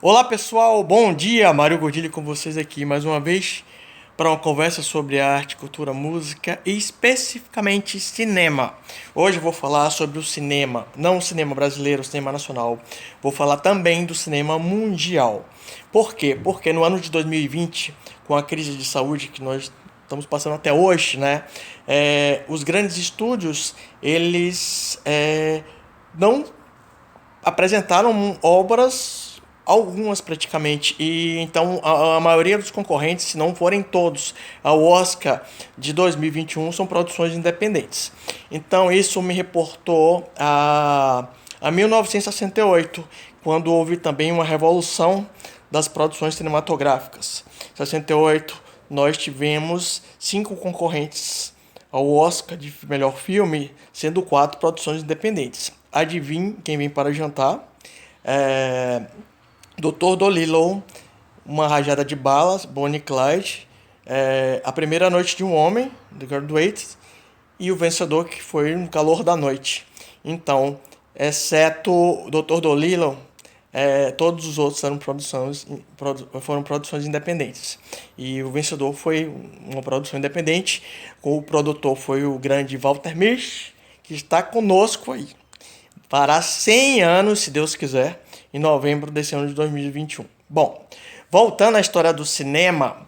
Olá pessoal, bom dia, Mário Gordilho com vocês aqui mais uma vez para uma conversa sobre arte, cultura, música e especificamente cinema. Hoje eu vou falar sobre o cinema, não o cinema brasileiro, o cinema nacional. Vou falar também do cinema mundial. Por quê? Porque no ano de 2020, com a crise de saúde que nós estamos passando até hoje, né? Os grandes estúdios, eles não apresentaram obras, algumas praticamente, e então a maioria dos concorrentes, se não forem todos, ao Oscar de 2021 são produções independentes. Então isso me reportou a 1968, quando houve também uma revolução das produções cinematográficas. Em 68 nós tivemos 5 concorrentes ao Oscar de melhor filme, sendo 4 produções independentes. Adivinhe quem vem para jantar? É, Dr. Dolittle, Uma Rajada de Balas, Bonnie e Clyde, A Primeira Noite de um Homem, The Graduate, e o vencedor que foi No Calor da Noite. Então, exceto o Dr. Dolittle, todos os outros foram produções independentes. E o vencedor foi uma produção independente. O produtor foi o grande Walter Misch, que está conosco aí. Fará 100 anos, se Deus quiser, em novembro desse ano de 2021. Bom, voltando à história do cinema,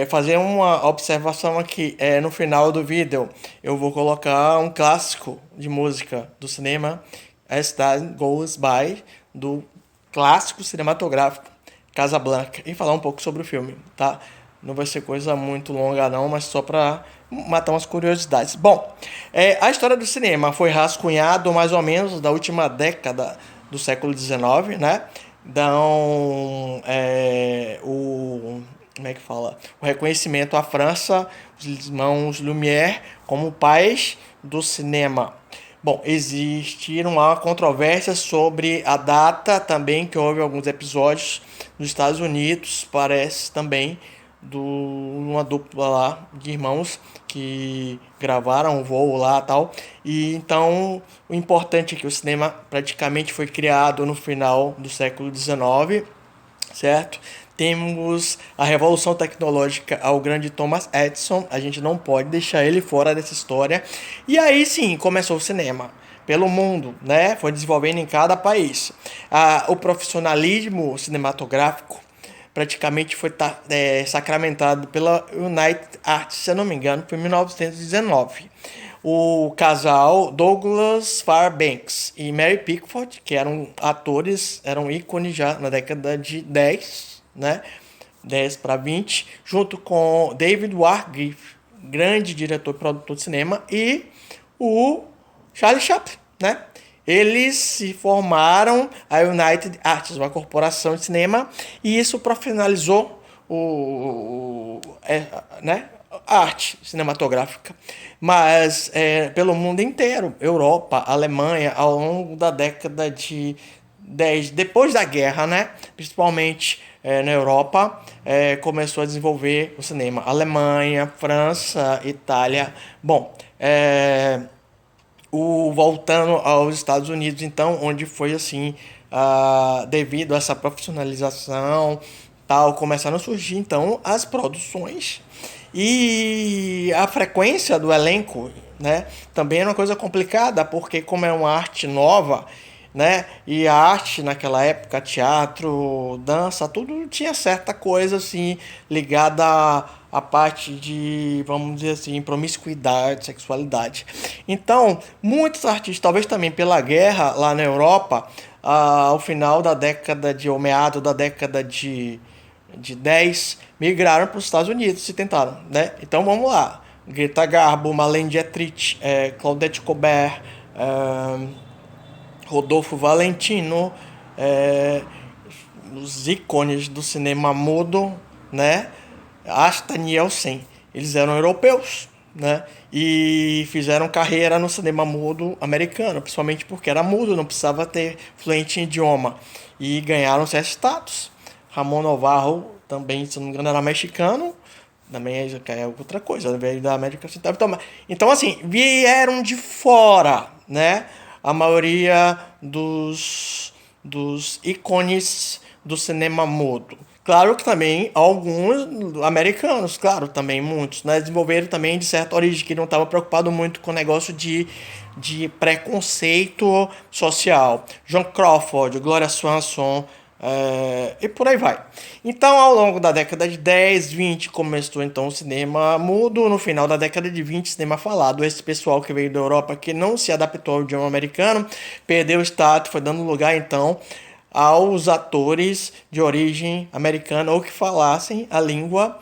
fazer uma observação aqui. No final do vídeo, eu vou colocar um clássico de música do cinema, As Time Goes By, do clássico cinematográfico Casablanca, e falar um pouco sobre o filme, tá? Não vai ser coisa muito longa não, mas só para matar umas curiosidades. Bom, a história do cinema foi rascunhado mais ou menos da última década do século XIX, né? Então, como é que fala? O reconhecimento à França, os irmãos Lumière, como pais do cinema. Bom, existiram lá controvérsias sobre a data também, que houve alguns episódios nos Estados Unidos, parece também, uma dupla lá de irmãos que gravaram um voo lá e tal. E então o importante é que o cinema praticamente foi criado no final do século XIX, certo? Temos a revolução tecnológica ao grande Thomas Edison, a gente não pode deixar ele fora dessa história. E aí sim, começou o cinema pelo mundo, né? Foi desenvolvendo em cada país. O profissionalismo cinematográfico praticamente foi sacramentado pela United Arts, se eu não me engano, foi em 1919. O casal Douglas Fairbanks e Mary Pickford, que eram atores, eram ícones já na década de 10, né? 10 para 20, junto com David Wargreave, grande diretor e produtor de cinema, e o Charlie Chaplin, né? Eles se formaram a United Arts, uma corporação de cinema, e isso profissionalizou né, a arte cinematográfica. Mas pelo mundo inteiro, Europa, Alemanha, ao longo da década de 10, depois da guerra, né, principalmente na Europa, começou a desenvolver o cinema. Alemanha, França, Itália. Bom, voltando aos Estados Unidos, então, onde foi assim, devido a essa profissionalização, tal, começaram a surgir então as produções e a frequência do elenco, né? Também é uma coisa complicada, porque como é uma arte nova, né? E a arte naquela época, teatro, dança, tudo tinha certa coisa assim ligada à parte de, vamos dizer assim, promiscuidade, sexualidade. Então, muitos artistas, talvez também pela guerra lá na Europa, ao final da década ou meado da década de 10, migraram para os Estados Unidos e tentaram, né? Então vamos lá. Greta Garbo, Marlene Dietrich, Claudette Colbert, Rodolfo Valentino, os ícones do cinema mudo, né? Asta Nielsen, eles eram europeus, né? E fizeram carreira no cinema mudo americano, principalmente porque era mudo, não precisava ter fluente em idioma. E ganharam certo status. Ramon Novarro também, se não me engano, era mexicano, também é outra coisa, veio da América Central. Então, assim, vieram de fora, né? A maioria dos ícones do cinema mudo? Claro que também alguns americanos, claro, também muitos, né, desenvolveram também de certa origem, que não estava preocupado muito com o negócio de preconceito social. John Crawford, Gloria Swanson, e por aí vai. Então, ao longo da década de 10, 20, começou então o cinema mudo. No final da década de 20, cinema falado. Esse pessoal que veio da Europa, que não se adaptou ao idioma americano, perdeu o status, foi dando lugar então aos atores de origem americana ou que falassem a língua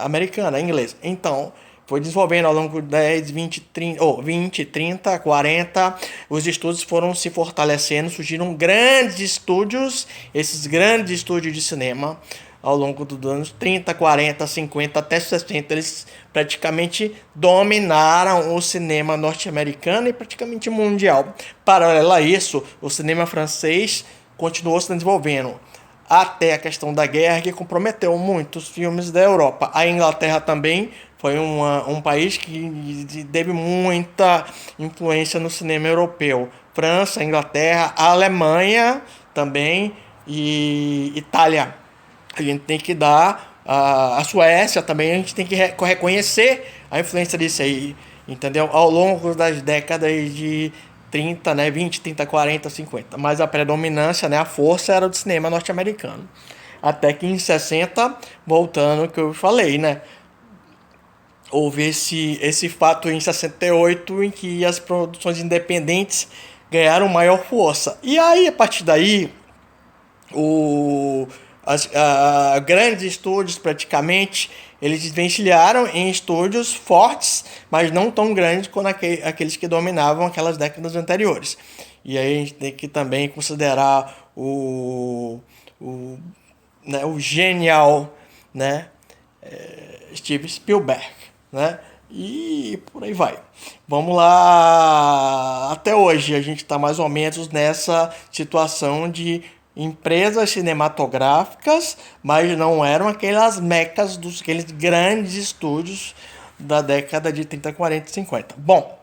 americana, inglês. Então, foi desenvolvendo ao longo de 10, 20, 30, 20, 30, 40, os estúdios foram se fortalecendo, surgiram grandes estúdios, esses grandes estúdios de cinema, ao longo dos anos 30, 40, 50 até 60, eles praticamente dominaram o cinema norte-americano e praticamente mundial. Paralelo a isso, o cinema francês continuou se desenvolvendo até a questão da guerra, que comprometeu muitos filmes da Europa. A Inglaterra também foi um país que teve muita influência no cinema europeu. França, Inglaterra, Alemanha também e Itália. A gente tem que dar a Suécia também, a gente tem que reconhecer a influência disso aí, entendeu? Ao longo das décadas de 30, né, 20, 30, 40, 50. Mas a predominância, né, a força era do cinema norte-americano. Até que em 60, voltando ao que eu falei, né, houve esse fato em 68 em que as produções independentes ganharam maior força. E aí, a partir daí, grandes estúdios praticamente eles desvencilharam em estúdios fortes, mas não tão grandes quanto aqueles que dominavam aquelas décadas anteriores. E aí a gente tem que também considerar o genial, né, Steven Spielberg, né? E por aí vai. Vamos lá. Até hoje a gente está mais ou menos nessa situação de empresas cinematográficas, mas não eram aquelas mecas aqueles grandes estúdios da década de 30, 40 e 50. Bom,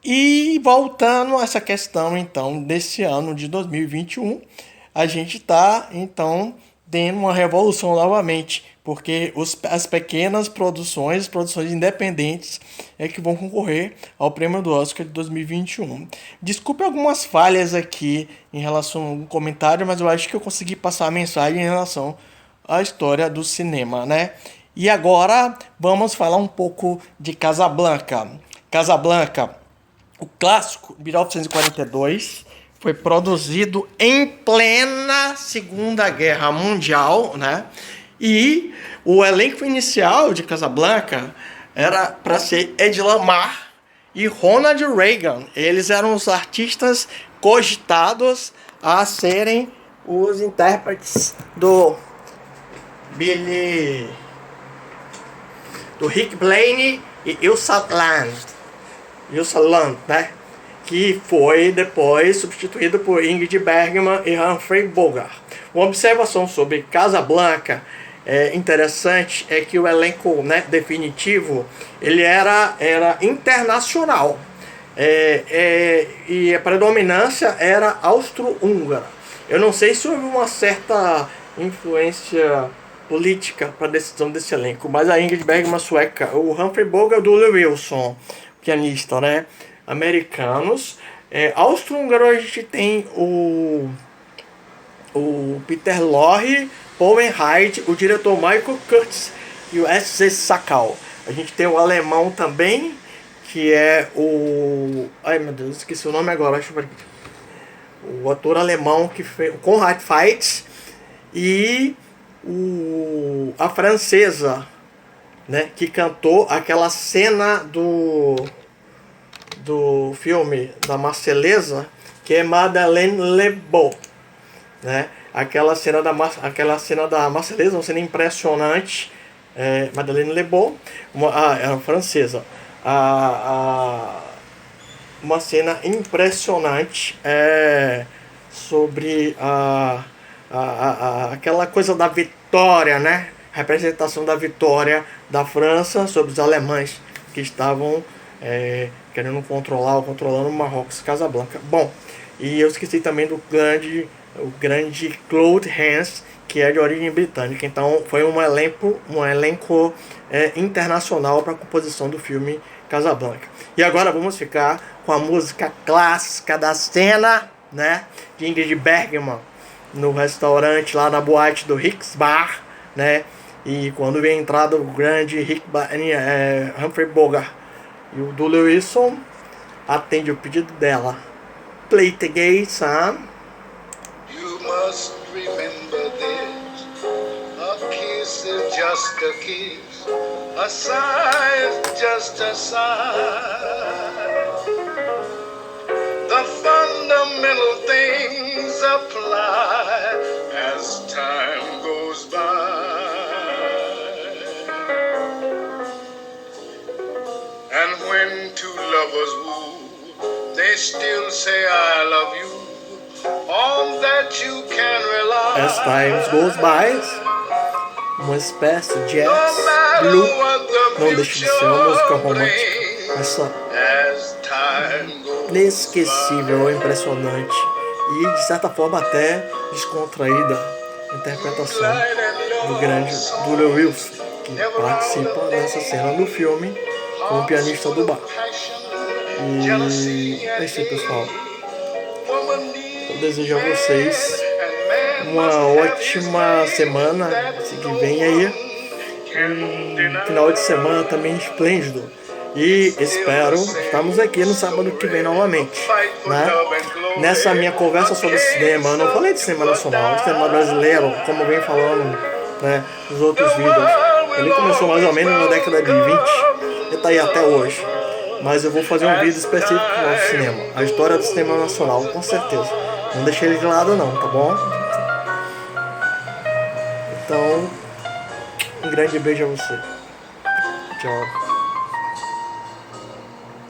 e voltando a essa questão então desse ano de 2021, a gente está então tendo uma revolução novamente, porque as pequenas produções independentes é que vão concorrer ao prêmio do Oscar de 2021. Desculpe algumas falhas aqui em relação ao comentário, mas eu acho que eu consegui passar a mensagem em relação à história do cinema, né? E agora vamos falar um pouco de Casablanca. Casablanca, o clássico de 1942, foi produzido em plena Segunda Guerra Mundial, né? E o elenco inicial de Casablanca era para ser Ed Lamar e Ronald Reagan. Eles eram os artistas cogitados a serem os intérpretes do Rick Blaine e Ilsa Land, né? Que foi depois substituído por Ingrid Bergman e Humphrey Bogart. Uma observação sobre Casablanca interessante é que o elenco, né, definitivo ele era internacional, e a predominância era austro-húngara. Eu não sei se houve uma certa influência política para a decisão desse elenco, mas a Ingrid Bergman sueca, o Humphrey Bogart, o Dooley Wilson, pianista, né, americanos. Austro-húngaro a gente tem o Peter Lorre, Paul Enheid, o diretor Michael Curtiz e o S.C. Sakal. A gente tem o alemão também, que é o... Ai meu Deus, esqueci o nome agora. Deixa eu ver aqui. O ator alemão que fez o Conrad Veidt e a francesa, né, que cantou aquela cena do filme da Marselhesa, que é Madeleine Lebeau, né? Aquela cena da Marselhesa, uma cena impressionante. Madeleine Lebeau, a francesa, uma cena impressionante sobre aquela coisa da vitória, né? Representação da vitória da França sobre os alemães que estavam querendo controlando o Marrocos, Casablanca. Bom, e eu esqueci também do grande o grande Claude Rains, que é de origem britânica. Então foi um elenco internacional para a composição do filme Casablanca. E agora vamos ficar com a música clássica da cena, né, de Ingrid Bergman, no restaurante lá na boate do Rick's Bar, né? E quando vem a entrada o grande Humphrey Bogart e o Dooley Wilson atende o pedido dela. Play the game, son. You must remember this. A kiss is just a kiss. A sigh is just a sigh. The fundamental things apply as time goes by. And when two lovers woo, they still say I love you. On that you can rely. As time goes by, uma espécie de jazz, blue, não deixa de ser uma música romântica, essa inesquecível, impressionante e de certa forma até descontraída interpretação do grande Dooley Wilson, que participa dessa cena do filme com o pianista do bar. E é isso aí, pessoal. Eu desejo a vocês uma ótima semana, se que vem aí, um final de semana também esplêndido. E espero estarmos aqui no sábado que vem novamente, né? Nessa minha conversa sobre cinema, eu não falei de cinema nacional, de cinema brasileiro, como eu venho falando, né, nos outros vídeos. Ele começou mais ou menos na década de 20 e está aí até hoje. Mas eu vou fazer um vídeo específico do nosso cinema, a história do cinema nacional, com certeza. Não deixei ele de lado não, tá bom? Então, um grande beijo a você. Tchau.